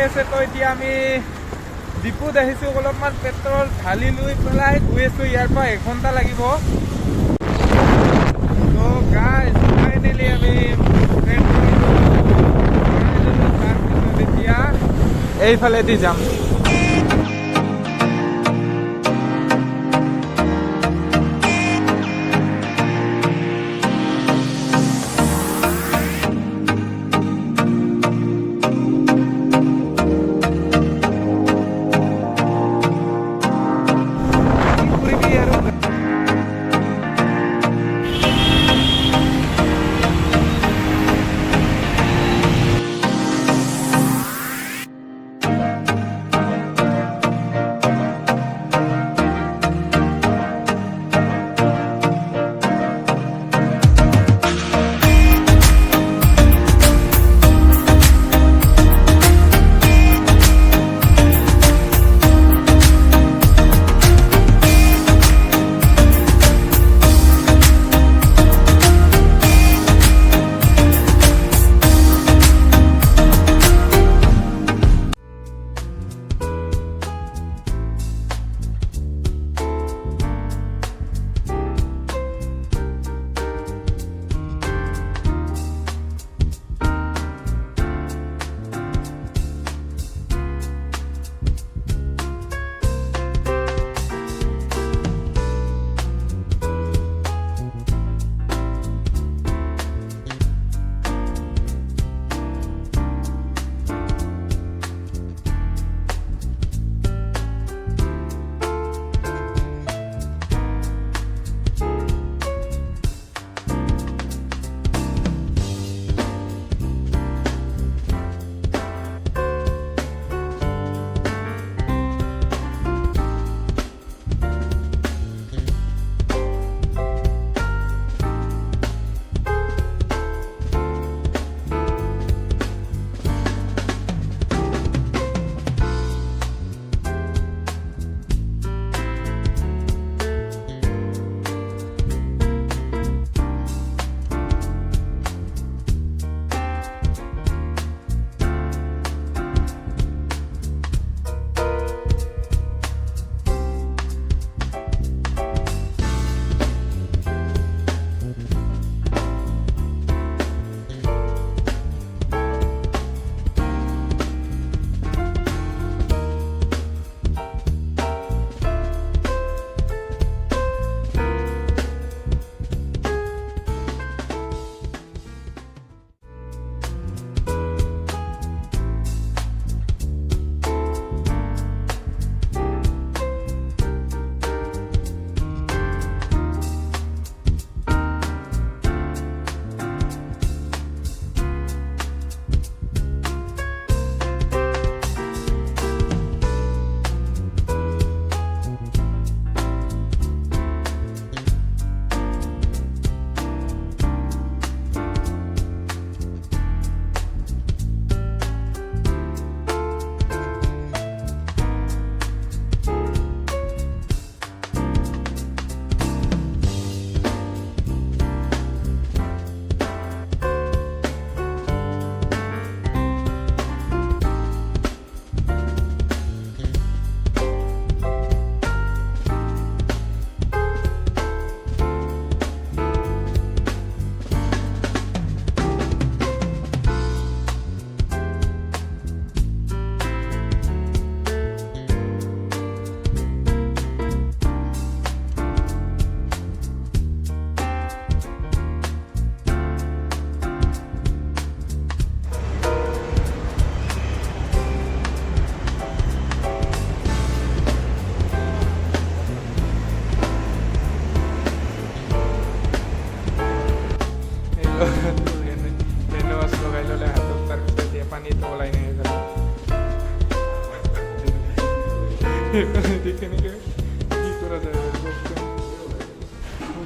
হৈ আছে। তো এতিয়া আমি ডিপুত আহিছোঁ, অলপমান পেট্ৰল ঢালি লৈ পেলাই গৈ আছোঁ। ইয়াৰ পৰা 1 ঘণ্টা লাগিব। তো গাইজ ফাইনেলি আমি তাৰপিছত এতিয়া এইফালেদি যাম।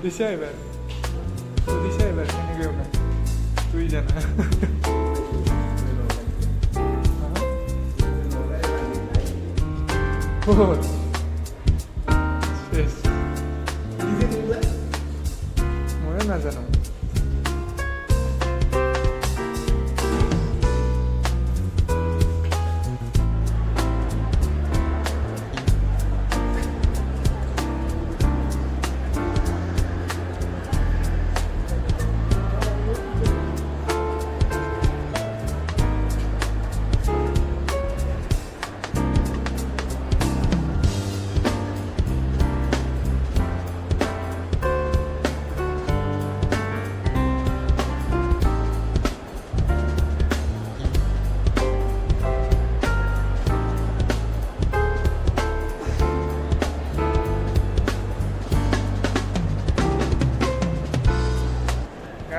Odisha ever kenege una tui jana oh yes moi na jano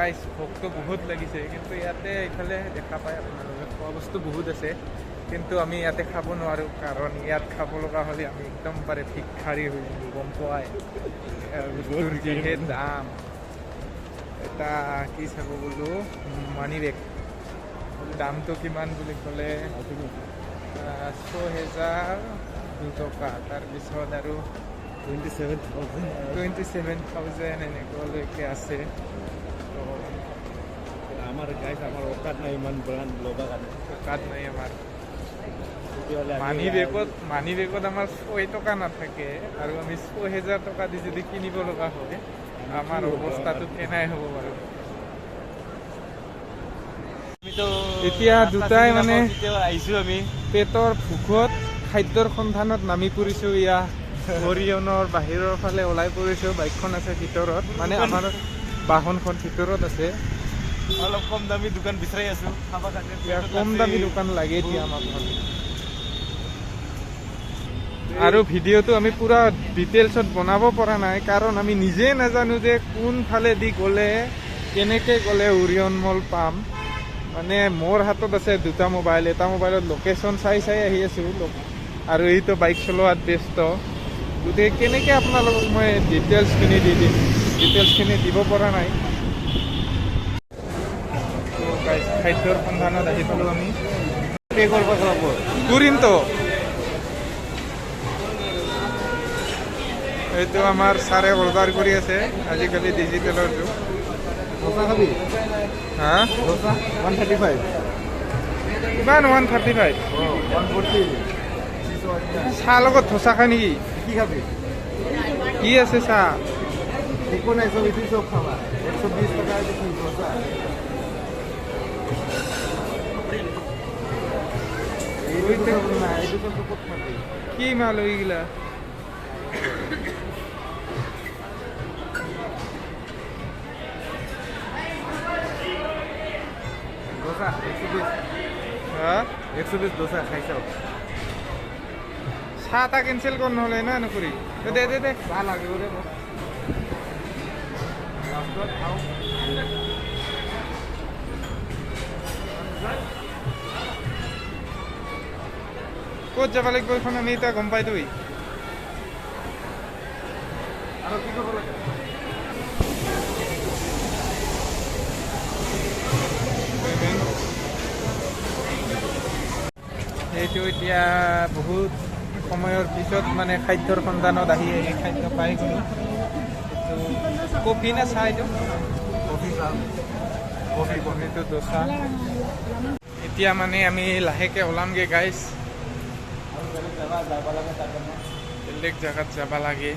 গাইছ ভোকটো বহুত লাগিছে, কিন্তু ইয়াতে এইফালে দেখা পায় আপোনালোকে খোৱা বস্তু বহুত আছে, কিন্তু আমি ইয়াতে খাব নোৱাৰোঁ, কাৰণ ইয়াত খাব লগা হ'লে আমি একদম পাৰে ভিক্ষাৰী হৈ যাব, গম পোৱাই বস্তুৰ যিহে দাম। এটা কি চাব বোলো মানি বেগ, দামটো কিমান বুলি ক'লে 6,002 টকা, তাৰপিছত আৰু 27,000 এনেকুৱালৈকে আছে। আমাৰ গাইস আমাৰ ওকাত নাই ইমান ব্ৰান্ড লবা কাৰণে কাত নাই আমাৰ। তেতিয়াহ'লে মানি বেগত আমাৰ 6 টকা নাথাকে, আৰু আমি 6,000 টকা দি যদি কিনিব লগা হয় আমাৰ অৱস্থাটো কেনাই হ'ব বাৰু। এতিয়া দুটাই মানে আহিছো আমি পেটৰ ভোকত খাদ্যৰ সন্ধানত নামি পৰিছোঁ। অৰিয়নৰ বাহিৰৰ ফালে ওলাই পৰিছোঁ, বাইকখন আছে ভিতৰত, মানে আমাৰ বাহনখন ভিতৰত আছে। অলপ কম দামী দোকান বিচাৰি আছো খাব কাৰণে। কম দামী দোকান লাগে এতিয়া আমাক। আৰু ভিডিঅ'টো আমি পুৰা ডিটেইলছত বনাব পৰা নাই, কাৰণ আমি নিজে নাজানো যে কোনফালেদি গ'লে কেনেকৈ গ'লে অৰিয়ন মল পাম। মানে মোৰ হাতত আছে দুটা মোবাইল, এটা মোবাইলত লোকেশ্যন চাই আহি আছোঁ, আৰু এইটো বাইক চলোৱাত ব্যস্ত। গতিকে কেনেকৈ আপোনালোকক মই ডিটেইলছখিনি দি দিম, ডিটেইলছখিনি দিব পৰা নাই। খাদ্যৰ সন্ধানত আহি পালোঁ আমি। পে কৰিব লাগিব কৰিমতো। এইটো আমাৰ ছাৰে অৰ্ডাৰ কৰি আছে, আজিকালি ডিজিটেলৰ যুগ। দোসা খাবি হা দোসা 135 কিমান 135? 140 চাহ লগত ধোচা খাই নেকি? কি খাবি কি আছে চাহ? একো নাই, চব ইটো চব খাবা 120 টকা কি দোসা। এইটো চব ক'ত খাবি? কি মাল এইগিলা? দোসা 120 হা 120 দোসা খাইছাও। চাহটা কেঞ্চেল কৰ নহ'লে না নকৰি। দে দে দে চাহ লাগিব ৰে মোক লাষ্টত খাওঁ। ক'ত যাব লাগিব এইখন আমি এতিয়া গম পাই তই। আৰু কি কৰিব লাগে? সেইটো এতিয়া বহুত সময়ৰ পিছত মানে খাদ্যৰ সন্ধানত আহি খাদ্য পাই গ'লোঁ। এইটো কফি না চাহ? এইটো কফিটো দোচা। এতিয়া মানে আমি লাহেকৈ ওলামগৈ গাইছ, বেলেগ জেগাত যাব লাগে।